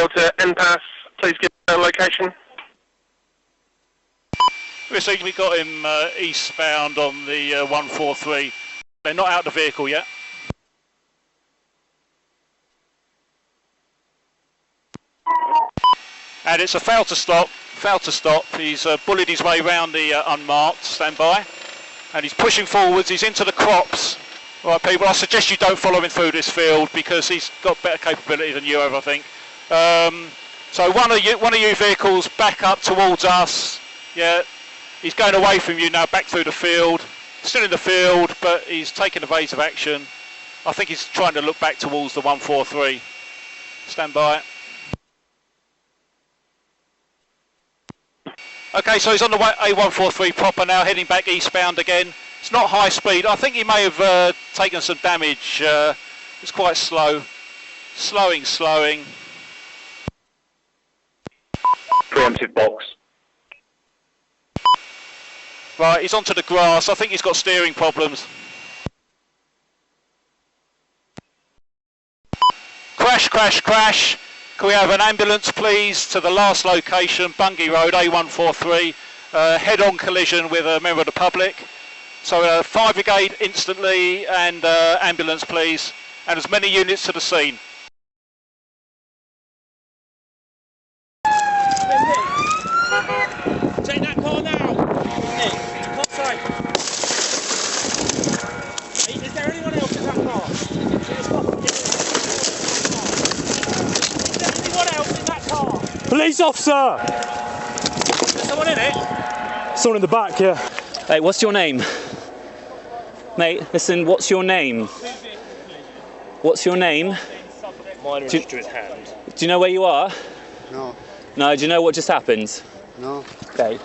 vehicle to NPAS. Please give a location. Received, we got him eastbound on the 143. They're not out of the vehicle yet. And it's a fail to stop. He's bullied his way round the unmarked, stand by. And he's pushing forwards, he's into the crops. Right, people, I suggest you don't follow him through this field because he's got better capability than you have, I think. So one of you vehicles back up towards us. Yeah, he's going away from you now, back through the field. Still in the field, but he's taking evasive action. I think he's trying to look back towards the 143. Stand by. Okay, so he's on the A143 proper now, heading back eastbound again. It's not high speed. I think he may have taken some damage. It's quite slow. Slowing. Preemptive box. Right, he's onto the grass. I think he's got steering problems. Crash. Can we have an ambulance, please, to the last location, Bungay Road, A143, head-on collision with a member of the public. So fire brigade instantly, and ambulance, please, and as many units to the scene. Take that car now. Nick, car side. Is there anyone else in that car? Police officer! Is someone in it? Someone in the back, yeah. Hey, what's your name? Mate, listen, what's your name? What's your name? Mine is to his hand. Do you know where you are? No. No, do you know what just happened? No. Okay.